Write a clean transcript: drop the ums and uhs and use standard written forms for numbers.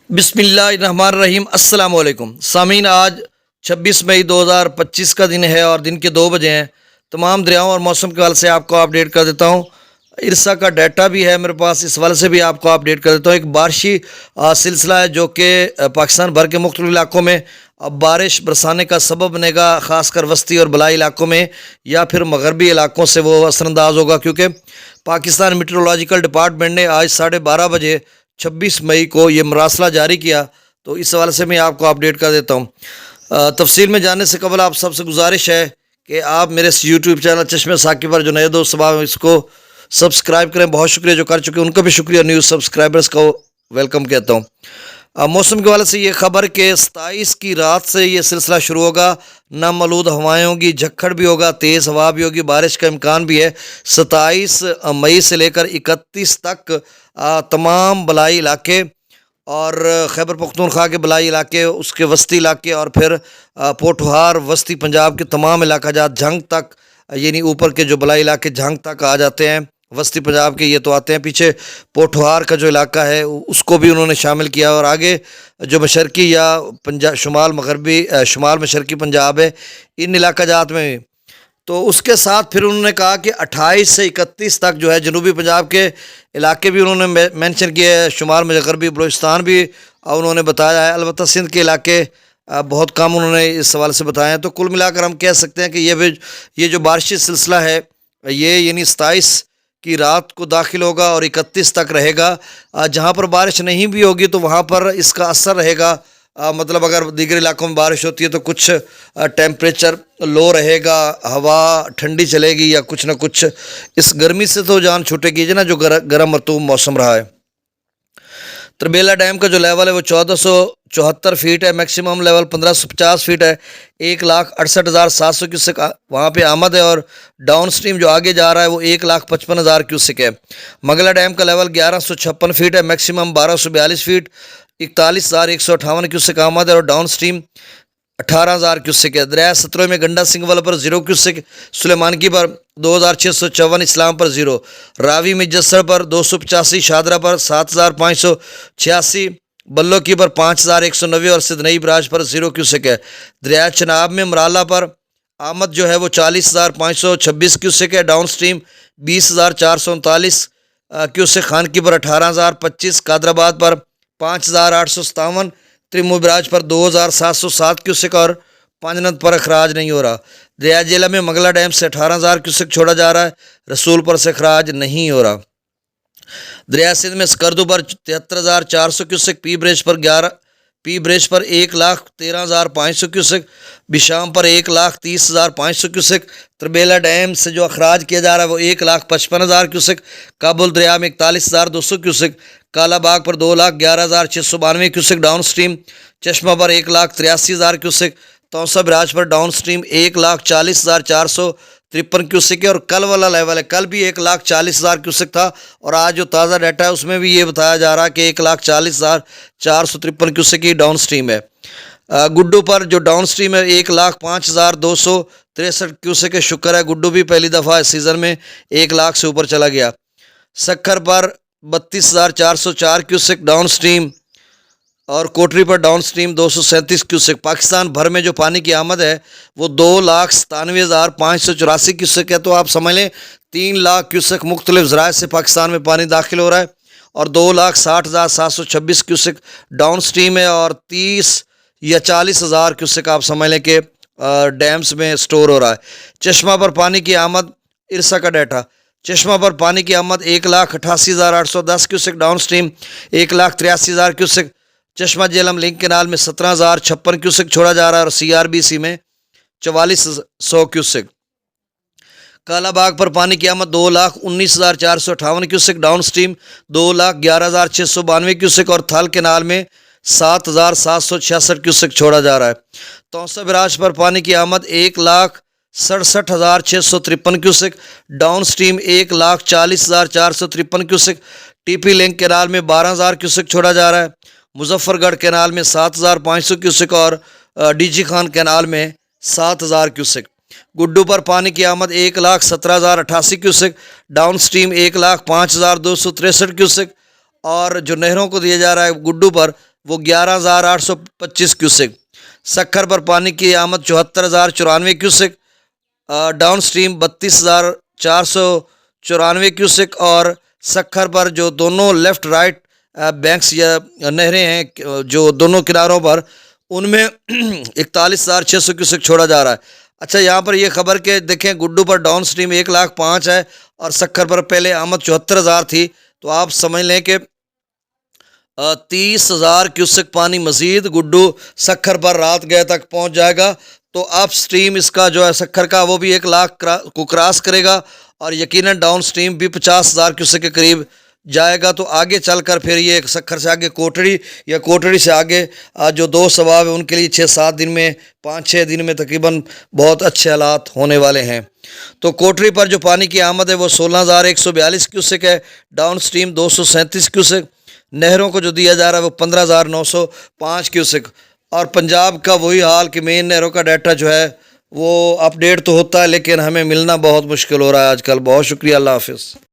बिस्मिल्लाहिर्रहमानिर्रहीम अस्सलाम वालेकुम सामीन। आज 26 मई 2025 का दिन है और दिन के 2 बजे हैं। तमाम दरियाओं और मौसम के हवाले से आपको अपडेट कर देता हूँ। इरसा का डाटा भी है मेरे पास, इस हवाले से भी आपको अपडेट कर देता हूँ। एक बारिशी सिलसिला है जो कि पाकिस्तान भर के मुख्तलिफ इलाकों में अब बारिश बरसाने का सबब बनेगा, ख़ासकर वस्ती और बलाई इलाकों में या फिर मगरबी इलाकों से वो असरअंदाज होगा, क्योंकि पाकिस्तान मीटरोलॉजिकल डिपार्टमेंट ने आज 12:30 बजे 26 मई को ये मरासला जारी किया। तो इस हवाले से मैं आपको अपडेट कर देता हूँ। तफसील में जाने से कबल आप सबसे गुजारिश है कि आप मेरे इस यूट्यूब चैनल चश्मे साकिब पर जो नए दोस्त सबाब इसको सब्सक्राइब करें। बहुत शुक्रिया जो कर चुके हैं, उनका भी शुक्रिया। न्यूज़ सब्सक्राइबर्स को वेलकम कहता हूँ। मौसम के हवाले से ये खबर कि 27 की रात से ये सिलसिला शुरू होगा। नामालूद हवाएं होंगी, झक्खड़ भी होगा, तेज़ हवा भी होगी, बारिश का इम्कान भी है। 27 मई से लेकर 31 तक तमाम बलाई इलाके और खैबर पख्तूनख्वा के बलाई इलाके, उसके वस्ती इलाके और फिर पोठहार वस्ती पंजाब के तमाम इलाका जात झंग तक, यानी ऊपर के जो बलाई इलाके झंग तक आ जाते हैं। वस्ती पंजाब के ये तो आते हैं, पीछे पोठहार का जो इलाका है उसको भी उन्होंने शामिल किया। और आगे जो मशरकी या पंजाब शुमाल मगरबी शुमाल मशरकी पंजाब है, इन इलाका जात में। तो उसके साथ फिर उन्होंने कहा कि 28 से 31 तक जो है जनूबी पंजाब के इलाके भी उन्होंने मेंशन किए हैं, शुमाल मगरबी बलूचिस्तान भी उन्होंने बताया है। अलबत्ता सिंध के इलाके बहुत कम उन्होंने इस सवाल से बताए हैं। तो कुल मिलाकर हम कह सकते हैं कि ये जो बारिशी सिलसिला है ये यानी 27 की रात को दाखिल होगा और 31 तक रहेगा। जहाँ पर बारिश नहीं भी होगी तो वहाँ पर इसका असर रहेगा। मतलब अगर दीगर इलाकों में बारिश होती है तो कुछ टेम्परेचर लो रहेगा, हवा ठंडी चलेगी या कुछ ना कुछ इस गर्मी से तो जान छूटेगी ना, जो गर्म मरतूब मौसम रहा है। तरबेला डैम का जो लेवल है वो 1474 फीट है, मैक्सिमम लेवल 1550 फीट है। 1,68,700 क्यूसेक वहाँ पे आमद है और डाउन स्ट्रीम जो आगे जा रहा है वो 1,55,000 क्यूसेक है। मंगला डैम का लेवल 1156 फीट है, मैक्सिमम 1242 फीट, 41,158 क्यूसेक आमद है और डाउन स्ट्रीम 18,000 क्यूसेक है। दरिया सतलुज में गंडा सिंगवल पर 0 क्यूसेक, सुलेमानकी पर 2,654, इस्लाम पर 0, रावी में जसर पर 285, शादरा पर 7,586, बल्लो की पर 5,190 और सिदनई बराज पर 0 क्यूसेक है। दरिया चनाब में मराला पर आमद जो है वो 40,526 क्यूसेक है, डाउन स्ट्रीम 20,439 क्यूसेक, खानकी पर 18,025, कादराबाद पर 5,857, त्रिमू बराज पर 2,707 क्यूसेक और पांजनद पर अखराज नहीं हो रहा। दरिया जेला में मंगला डैम से 18,000 क्यूसेक छोड़ा जा रहा है, रसूलपुर से अखराज नहीं हो रहा। दरिया सिंध में स्कर्दू पर 73,400 क्यूसेक, पी ब्रिज पर 1,13,500 क्यूसेक, बिशाम पर 1,30,500 क्यूसेक। तरबेला डैम से जो अखराज किया जा रहा है वो 1,55,000 क्यूसेक, काबुल दरिया में 41,200 क्यूसेक, कालाबाग पर 2,11,692 क्यूसेक डाउन स्ट्रीम, चश्मा पर 1,83,000 क्यूसेक, तौसा बराज पर डाउन स्ट्रीम 1,40,453 क्यूसेक है। और कल वाला लेवल है, कल भी 1,40,000 क्यूसेक था और आज जो ताज़ा डाटा है उसमें भी ये बताया जा रहा है कि 1,40,453 क्यूसेक की डाउन स्ट्रीम है। गुड्डू पर जो डाउन स्ट्रीम है 1,05,263 क्यूसेक है। शुक्र है गुड्डू भी पहली दफ़ा इस सीज़न में 1 लाख से ऊपर चला गया। सक्खर पर 32,404 क्यूसेक डाउन स्ट्रीम और कोटरी पर डाउन स्ट्रीम 237 क्यूसेक। पाकिस्तान भर में जो पानी की आमद है वो 2,97,584 क्यूसेक है। तो आप समझ लें 3 लाख क्यूसेक मुख्तलिफ ज़राए से पाकिस्तान में पानी दाखिल हो रहा है और 2,60,726 क्यूसेक डाउन स्ट्रीम है और 30 या 40,000 क्यूसेक आप समझ लें कि डैम्स में स्टोर हो रहा है। चश्मा पर पानी की आमद, इरसा का डाटा, चश्मा पर पानी की आमद 1,88,810 क्यूसेक, डाउन स्ट्रीम 1,83,000 क्यूसेक। चश्मा जेलम लिंक केनाल में 17,056 क्यूसेक छोड़ा जा रहा है और CRBC में 4,400 क्यूसेक। कालाबाग पर पानी की आमद 2,19,458 क्यूसेक, डाउन स्ट्रीम 2,11,692 क्यूसेक और थल केनाल में 7,766 क्यूसेक छोड़ा जा रहा है। तौसा बराज पर पानी की आमद 1,67,653 cusec, down stream 1,40,453 cusec. TP link canal में 12,000 क्यूसेक छोड़ा जा रहा है। मुजफ्फरगढ़ कैनाल में 7,500 क्यूसेक और DG खान कैनाल में 7,000 क्यूसेक। गुड्डू पर पानी की आमद 1,17,088 क्यूसेक, डाउन स्ट्रीम 1,05,263 क्यूसेक और जो नहरों को दिया जा रहा है गुड्डू पर वो 11,825 क्यूसेक। सक्खर पर पानी की आमद 74,094 क्यूसेक, डाउन स्ट्रीम 32,494 क्यूसेक। और सक्खर पर जो दोनों लेफ़्ट राइट बैंक्स या नहरें हैं जो दोनों किनारों पर, उनमें 41,600 क्यूसेक छोड़ा जा रहा है। अच्छा, यहाँ पर ये खबर के देखें, गुड्डू पर डाउन स्ट्रीम 1,05,000 है और सक्खर पर पहले आमद 74,000 थी, तो आप समझ लें कि 30,000 क्यूसेक पानी मजीद गुड्डू सक्खर पर रात गए तक पहुँच जाएगा। तो अप स्ट्रीम इसका जो है सक्खर का, वो भी 1,00,000 को क्रॉस करेगा और यकीनन डाउन स्ट्रीम भी 50,000 क्यूसेक के करीब जाएगा। तो आगे चलकर फिर ये सक्खर से आगे कोटड़ी या कोटड़ी से आगे जो दो सवाब है उनके लिए 6-7 दिन में, 5-6 दिन में तकरीबन बहुत अच्छे हालात होने वाले हैं। तो कोटड़ी पर जो पानी की आमद है वो 16,142 क्यूसेक है, डाउन स्ट्रीम 237 क्यूसेक। नहरों को जो दिया जा रहा है वो 15,905 क्यूसेक। और पंजाब का वही हाल कि मेन नहरों का डाटा जो है वो अपडेट तो होता है लेकिन हमें मिलना बहुत मुश्किल हो रहा है आजकल। बहुत शुक्रिया, अल्लाह हाफिज़।